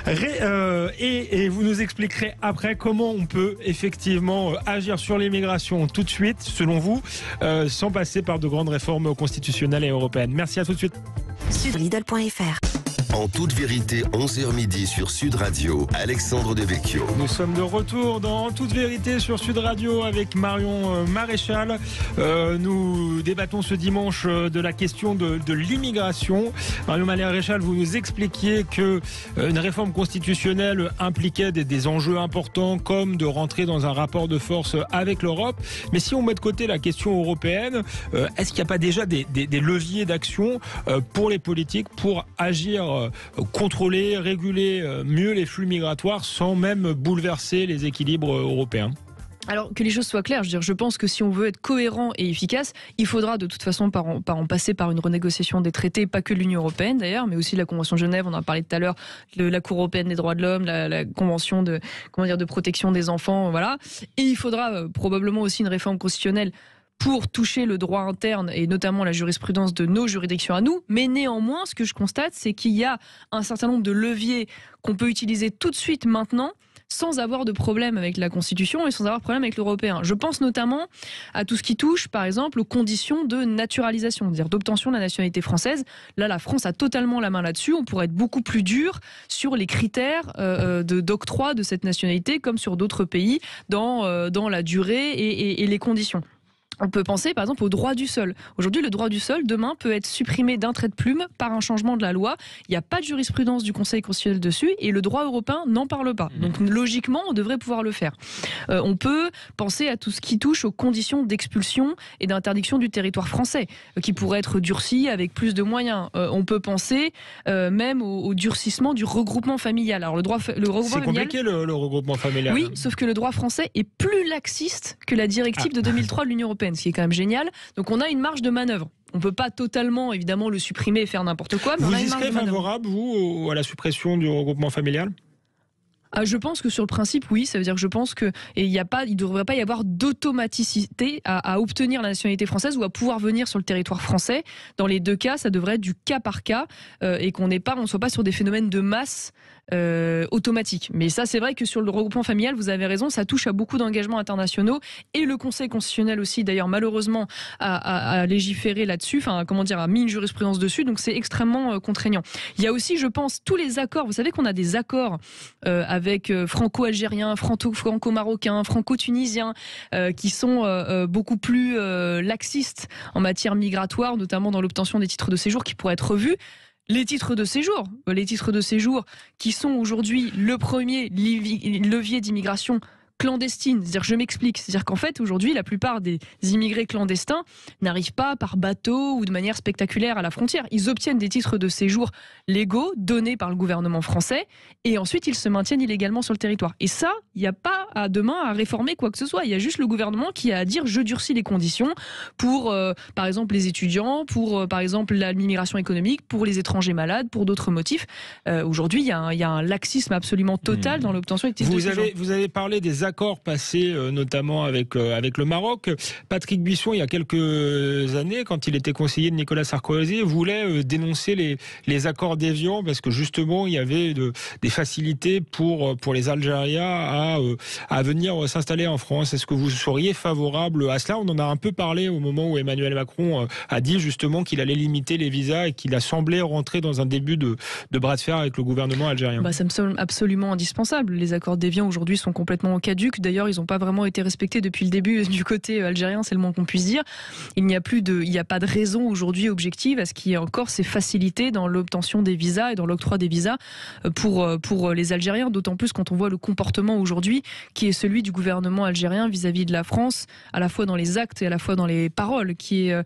et vous nous expliquerez après comment on peut effectivement agir sur l'immigration tout de suite, selon vous, sans passer par de grandes réformes constitutionnelles et européennes. Merci, à tout de suite. Lidl.fr. En toute vérité, 11h midi sur Sud Radio, Alexandre Devecchio. Nous sommes de retour dans Toute Vérité sur Sud Radio avec Marion Maréchal. Nous débattons ce dimanche de la question de l'immigration. Marion Maréchal, vous nous expliquiez que une réforme constitutionnelle impliquait des enjeux importants, comme de rentrer dans un rapport de force avec l'Europe. Mais si on met de côté la question européenne, est-ce qu'il n'y a pas déjà des leviers d'action pour les politiques pour agir, contrôler, réguler mieux les flux migratoires sans même bouleverser les équilibres européens? Alors que les choses soient claires, je pense que si on veut être cohérent et efficace, il faudra de toute façon par en passer par une renégociation des traités, pas que de l'Union européenne d'ailleurs, mais aussi de la Convention de Genève, on en a parlé tout à l'heure, la Cour européenne des droits de l'homme, la Convention de protection des enfants, voilà. Et il faudra probablement aussi une réforme constitutionnelle pour toucher le droit interne et notamment la jurisprudence de nos juridictions à nous. Mais néanmoins, ce que je constate, c'est qu'il y a un certain nombre de leviers qu'on peut utiliser tout de suite maintenant sans avoir de problème avec la Constitution et sans avoir de problème avec l'européen. Je pense notamment à tout ce qui touche, par exemple, aux conditions de naturalisation, c'est-à-dire d'obtention de la nationalité française. Là, la France a totalement la main là-dessus. On pourrait être beaucoup plus dur sur les critères d'octroi de cette nationalité, comme sur d'autres pays, dans la durée et les conditions. On peut penser par exemple au droit du sol. Aujourd'hui, le droit du sol, demain, peut être supprimé d'un trait de plume par un changement de la loi. Il n'y a pas de jurisprudence du Conseil constitutionnel dessus et le droit européen n'en parle pas. Donc logiquement, on devrait pouvoir le faire. On peut penser à tout ce qui touche aux conditions d'expulsion et d'interdiction du territoire français, qui pourraient être durcies avec plus de moyens. On peut penser même au durcissement du regroupement familial. Alors le regroupement c'est compliqué le regroupement familial. Oui, sauf que le droit français est plus laxiste que la directive de 2003 de l'Union européenne, ce qui est quand même génial. Donc on a une marge de manœuvre. On ne peut pas totalement, évidemment, le supprimer et faire n'importe quoi. Mais vous y serez favorable, vous, à la suppression du regroupement familial ? Je pense que sur le principe, oui. Ça veut dire que je pense qu'il ne devrait pas y avoir d'automaticité à obtenir la nationalité française ou à pouvoir venir sur le territoire français. Dans les deux cas, ça devrait être du cas par cas et qu'on ne soit pas sur des phénomènes de masse automatique. Mais ça, c'est vrai que sur le regroupement familial, vous avez raison, ça touche à beaucoup d'engagements internationaux et le Conseil constitutionnel aussi, d'ailleurs, malheureusement, a légiféré là-dessus, a mis une jurisprudence dessus, donc c'est extrêmement contraignant. Il y a aussi, je pense, tous les accords. Vous savez qu'on a des accords avec franco-algériens, franco-marocains, franco-tunisiens, qui sont beaucoup plus laxistes en matière migratoire, notamment dans l'obtention des titres de séjour qui pourraient être revus. Les titres de séjour qui sont aujourd'hui le premier levier d'immigration clandestine. C'est-à-dire, je m'explique. C'est-à-dire qu'en fait, aujourd'hui, la plupart des immigrés clandestins n'arrivent pas par bateau ou de manière spectaculaire à la frontière. Ils obtiennent des titres de séjour légaux donnés par le gouvernement français et ensuite ils se maintiennent illégalement sur le territoire. Et ça, il n'y a pas demain à réformer quoi que ce soit. Il y a juste le gouvernement qui a à dire je durcis les conditions pour, par exemple, les étudiants, pour, par exemple, l'immigration économique, pour les étrangers malades, pour d'autres motifs. Aujourd'hui, il y a un laxisme absolument total dans l'obtention des titres de séjour. Vous avez parlé des accords passés notamment avec le Maroc. Patrick Buisson, il y a quelques années, quand il était conseiller de Nicolas Sarkozy, voulait dénoncer les accords d'Évian parce que justement il y avait des facilités pour les Algériens à venir s'installer en France. Est-ce que vous seriez favorable à cela ? On en a un peu parlé au moment où Emmanuel Macron a dit justement qu'il allait limiter les visas et qu'il a semblé rentrer dans un début de bras de fer avec le gouvernement algérien. Ça me semble absolument indispensable. Les accords d'Évian aujourd'hui sont complètement caducs. D'ailleurs, ils n'ont pas vraiment été respectés depuis le début du côté algérien, c'est le moins qu'on puisse dire. Il n'y a pas de raison aujourd'hui objective à ce qu'il y ait encore ces facilités dans l'obtention des visas et dans l'octroi des visas pour les Algériens, d'autant plus quand on voit le comportement aujourd'hui qui est celui du gouvernement algérien vis-à-vis de la France, à la fois dans les actes et à la fois dans les paroles, qui est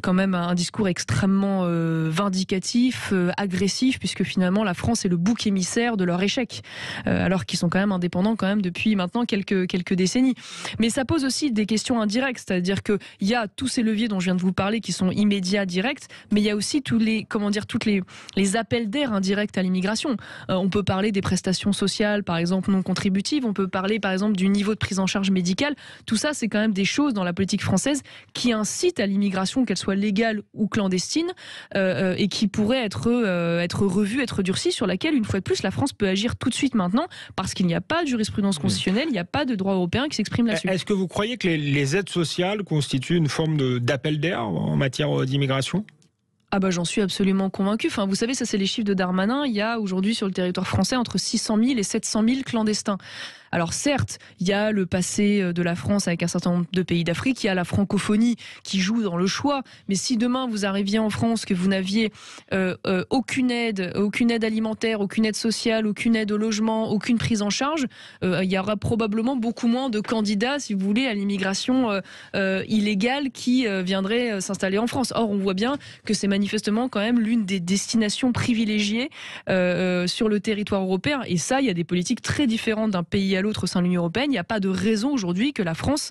quand même un discours extrêmement vindicatif, agressif, puisque finalement la France est le bouc émissaire de leur échec, alors qu'ils sont quand même indépendants depuis maintenant quelques décennies. Mais ça pose aussi des questions indirectes, c'est-à-dire qu'il y a tous ces leviers dont je viens de vous parler qui sont immédiats, directs, mais il y a aussi toutes les appels d'air indirects à l'immigration. On peut parler des prestations sociales, par exemple, non contributives, on peut parler, par exemple, du niveau de prise en charge médicale. Tout ça, c'est quand même des choses dans la politique française qui incitent à l'immigration, qu'elle soit légale ou clandestine, et qui pourraient être revues, être durcies, sur laquelle, une fois de plus, la France peut agir tout de suite maintenant, parce qu'il n'y a pas de jurisprudence constitutionnelle, il n'y a pas de droit européen qui s'exprime là-dessus. Est-ce que vous croyez que les aides sociales constituent une forme d'appel d'air en matière d'immigration ? J'en suis absolument convaincu. Vous savez, ça c'est les chiffres de Darmanin. Il y a aujourd'hui sur le territoire français entre 600 000 et 700 000 clandestins. Alors certes, il y a le passé de la France avec un certain nombre de pays d'Afrique, il y a la francophonie qui joue dans le choix, mais si demain vous arriviez en France, que vous n'aviez aucune aide alimentaire, aucune aide sociale, aucune aide au logement, aucune prise en charge, il y aura probablement beaucoup moins de candidats, si vous voulez, à l'immigration illégale qui viendraient s'installer en France. Or, on voit bien que c'est manifestement quand même l'une des destinations privilégiées sur le territoire européen, et ça, il y a des politiques très différentes d'un pays à à l'autre au sein de l'Union européenne, il n'y a pas de raison aujourd'hui que la France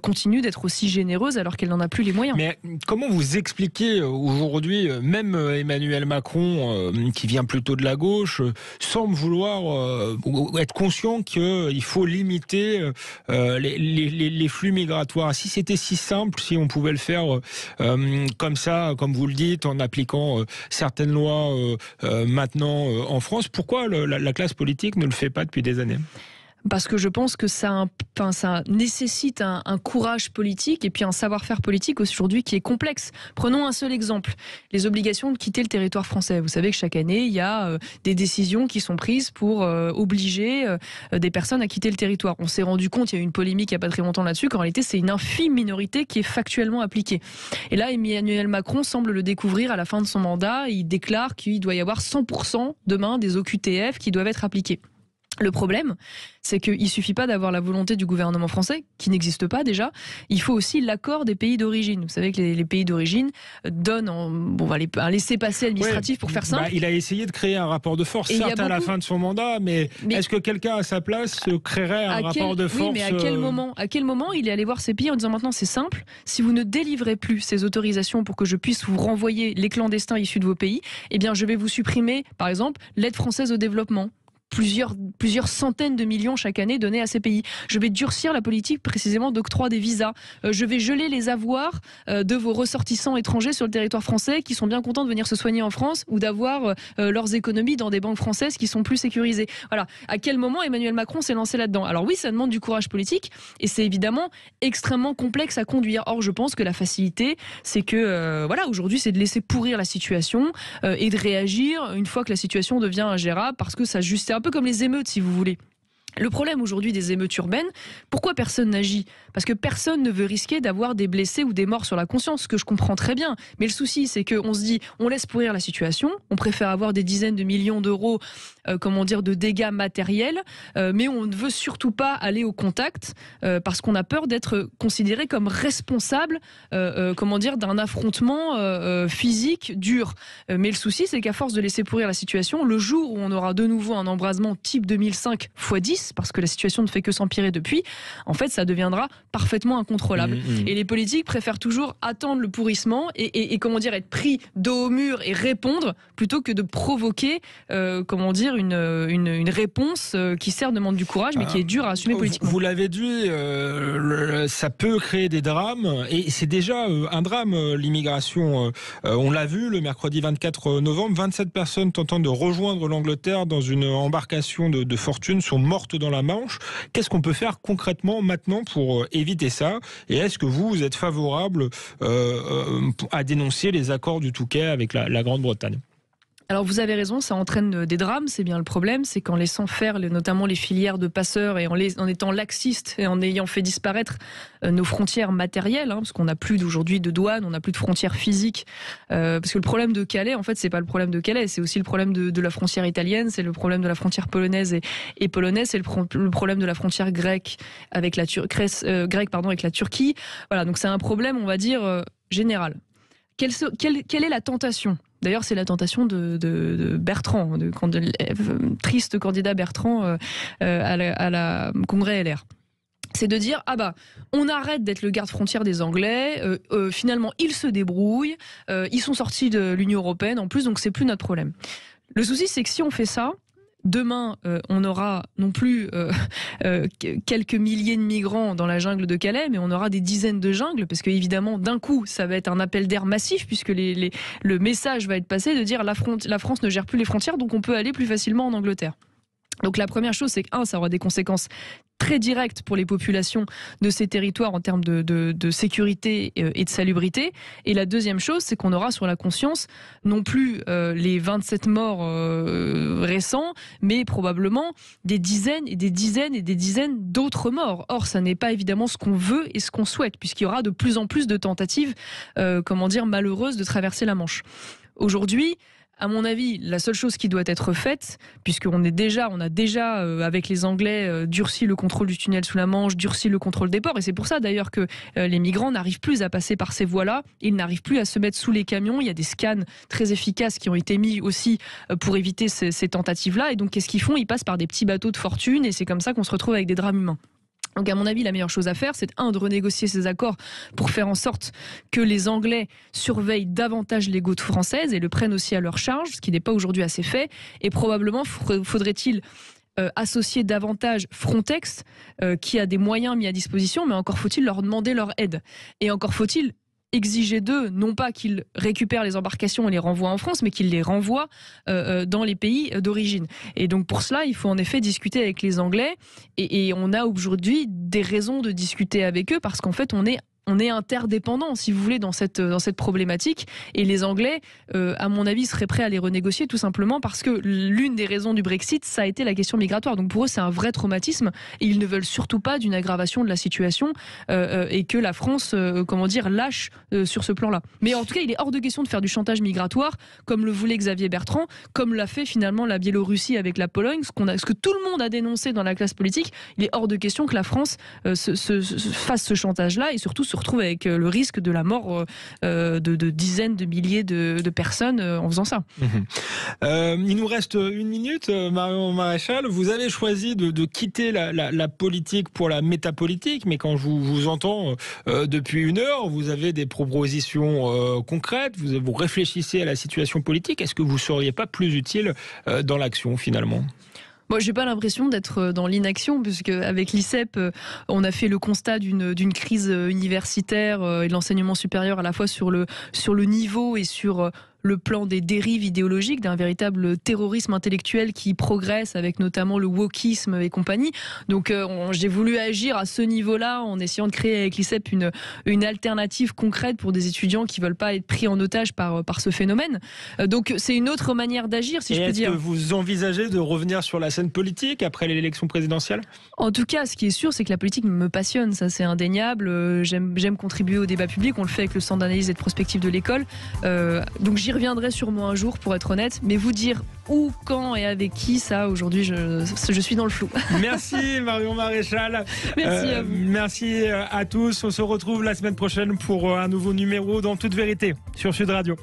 continue d'être aussi généreuse alors qu'elle n'en a plus les moyens. Mais comment vous expliquez aujourd'hui, même Emmanuel Macron, qui vient plutôt de la gauche, semble vouloir être conscient qu'il faut limiter les flux migratoires. Si c'était si simple, si on pouvait le faire comme ça, comme vous le dites, en appliquant certaines lois maintenant en France, pourquoi la classe politique ne le fait pas depuis des années ? Parce que je pense que ça nécessite un courage politique et puis un savoir-faire politique aujourd'hui qui est complexe. Prenons un seul exemple, les obligations de quitter le territoire français. Vous savez que chaque année, il y a des décisions qui sont prises pour obliger des personnes à quitter le territoire. On s'est rendu compte, il y a eu une polémique il n'y a pas très longtemps là-dessus, qu'en réalité, c'est une infime minorité qui est factuellement appliquée. Et là, Emmanuel Macron semble le découvrir à la fin de son mandat. Il déclare qu'il doit y avoir 100% demain des OQTF qui doivent être appliqués. Le problème, c'est qu'il ne suffit pas d'avoir la volonté du gouvernement français, qui n'existe pas déjà, il faut aussi l'accord des pays d'origine. Vous savez que les pays d'origine donnent un laissez-passer administratif pour faire simple. Il a essayé de créer un rapport de force, certes à la fin de son mandat, mais est-ce que quelqu'un à sa place créerait un rapport de force ? Oui, mais à quel moment il est allé voir ces pays en disant maintenant c'est simple, si vous ne délivrez plus ces autorisations pour que je puisse vous renvoyer les clandestins issus de vos pays, eh bien je vais vous supprimer, par exemple, l'aide française au développement. Plusieurs centaines de millions chaque année donnés à ces pays. Je vais durcir la politique précisément d'octroi des visas. Je vais geler les avoirs de vos ressortissants étrangers sur le territoire français qui sont bien contents de venir se soigner en France ou d'avoir leurs économies dans des banques françaises qui sont plus sécurisées. Voilà. À quel moment Emmanuel Macron s'est lancé là-dedans ? Alors oui, ça demande du courage politique et c'est évidemment extrêmement complexe à conduire. Or, je pense que la facilité, c'est que aujourd'hui, c'est de laisser pourrir la situation et de réagir une fois que la situation devient ingérable parce que ça juste un peu comme les émeutes, si vous voulez. Le problème aujourd'hui des émeutes urbaines, pourquoi personne n'agit ? Parce que personne ne veut risquer d'avoir des blessés ou des morts sur la conscience, ce que je comprends très bien. Mais le souci, c'est qu'on se dit, on laisse pourrir la situation, on préfère avoir des dizaines de millions d'euros, de dégâts matériels, mais on ne veut surtout pas aller au contact, parce qu'on a peur d'être considéré comme responsable, d'un affrontement physique dur. Mais le souci, c'est qu'à force de laisser pourrir la situation, le jour où on aura de nouveau un embrasement type 2005 x 10, parce que la situation ne fait que s'empirer depuis, en fait, ça deviendra parfaitement incontrôlable. Et les politiques préfèrent toujours attendre le pourrissement et être pris dos au mur et répondre plutôt que de provoquer, une réponse qui certes demande du courage, mais qui est dure à assumer politiquement. Vous l'avez dit, ça peut créer des drames et c'est déjà un drame, l'immigration. On l'a vu le mercredi 24 novembre, 27 personnes tentant de rejoindre l'Angleterre dans une embarcation de fortune sont mortes dans la Manche. Qu'est-ce qu'on peut faire concrètement maintenant pour éviter ça ? Et est-ce que vous êtes favorable à dénoncer les accords du Touquet avec la Grande-Bretagne ? Alors vous avez raison, ça entraîne des drames, c'est bien le problème, c'est qu'en laissant faire notamment les filières de passeurs et en étant laxiste et en ayant fait disparaître nos frontières matérielles, parce qu'on n'a plus aujourd'hui de douane, on n'a plus de frontières physiques, parce que le problème de Calais, en fait, c'est pas le problème de Calais, c'est aussi le problème de la frontière italienne, c'est le problème de la frontière polonaise et polonaise, c'est le problème de la frontière grecque avec la Turquie. Voilà, donc c'est un problème, on va dire, général. Quelle est la tentation ? D'ailleurs, c'est la tentation de Bertrand, triste candidat Bertrand à la Congrès LR. C'est de dire, on arrête d'être le garde-frontière des Anglais, finalement ils se débrouillent, ils sont sortis de l'Union européenne en plus, donc c'est plus notre problème. Le souci, c'est que si on fait ça, demain, on aura non plus quelques milliers de migrants dans la jungle de Calais, mais on aura des dizaines de jungles, parce qu'évidemment, d'un coup, ça va être un appel d'air massif, puisque le message va être passé de dire la France ne gère plus les frontières, donc on peut aller plus facilement en Angleterre. Donc la première chose, c'est que ça aura des conséquences très directes pour les populations de ces territoires en termes de sécurité et de salubrité. Et la deuxième chose, c'est qu'on aura sur la conscience non plus les 27 morts récents, mais probablement des dizaines et des dizaines et des dizaines d'autres morts. Or, ça n'est pas évidemment ce qu'on veut et ce qu'on souhaite, puisqu'il y aura de plus en plus de tentatives malheureuses de traverser la Manche. Aujourd'hui, À mon avis, la seule chose qui doit être faite, puisqu'on a déjà avec les Anglais durci le contrôle du tunnel sous la Manche, durci le contrôle des ports, et c'est pour ça d'ailleurs que les migrants n'arrivent plus à passer par ces voies-là, ils n'arrivent plus à se mettre sous les camions. Il y a des scans très efficaces qui ont été mis aussi pour éviter ces tentatives-là, et donc qu'est-ce qu'ils font? Ils passent par des petits bateaux de fortune, et c'est comme ça qu'on se retrouve avec des drames humains. Donc à mon avis, la meilleure chose à faire, c'est de renégocier ces accords pour faire en sorte que les Anglais surveillent davantage les côtes françaises et le prennent aussi à leur charge, ce qui n'est pas aujourd'hui assez fait. Et probablement faudrait-il associer davantage Frontex, qui a des moyens mis à disposition, mais encore faut-il leur demander leur aide. Et encore faut-il exiger d'eux, non pas qu'ils récupèrent les embarcations et les renvoient en France, mais qu'ils les renvoient dans les pays d'origine. Et donc pour cela, il faut en effet discuter avec les Anglais, et on a aujourd'hui des raisons de discuter avec eux, parce qu'en fait on est interdépendants, si vous voulez, dans cette problématique. Et les Anglais, à mon avis, seraient prêts à les renégocier, tout simplement parce que l'une des raisons du Brexit, ça a été la question migratoire. Donc pour eux, c'est un vrai traumatisme. Et ils ne veulent surtout pas d'une aggravation de la situation et que la France, lâche sur ce plan-là. Mais en tout cas, il est hors de question de faire du chantage migratoire, comme le voulait Xavier Bertrand, comme l'a fait finalement la Biélorussie avec la Pologne, ce que tout le monde a dénoncé dans la classe politique. Il est hors de question que la France fasse ce chantage-là, et surtout se retrouve avec le risque de la mort de dizaines de milliers de personnes en faisant ça. Il nous reste 1 minute, Marion Maréchal. Vous avez choisi de quitter la politique pour la métapolitique, mais quand je vous entends depuis 1 heure, vous avez des propositions concrètes, vous réfléchissez à la situation politique. Est-ce que vous ne seriez pas plus utile dans l'action finalement ? Moi, j'ai pas l'impression d'être dans l'inaction, puisque avec l'ICEP, on a fait le constat d'une crise universitaire et de l'enseignement supérieur, à la fois sur le niveau et sur le plan des dérives idéologiques, d'un véritable terrorisme intellectuel qui progresse, avec notamment le wokisme et compagnie. Donc j'ai voulu agir à ce niveau-là en essayant de créer avec l'ICEP une alternative concrète pour des étudiants qui veulent pas être pris en otage par ce phénomène. Donc c'est une autre manière d'agir, si je peux dire. Est-ce que vous envisagez de revenir sur la scène politique après l'élection présidentielle ? En tout cas, ce qui est sûr, c'est que la politique me passionne, ça c'est indéniable. J'aime contribuer au débat public, on le fait avec le Centre d'analyse et de prospective de l'école. Donc j'y reviendrai sûrement un jour, pour être honnête, mais vous dire où, quand et avec qui, ça aujourd'hui je suis dans le flou. Merci Marion Maréchal. Merci à vous. Merci à tous. On se retrouve la semaine prochaine pour un nouveau numéro dans Toute Vérité sur Sud Radio.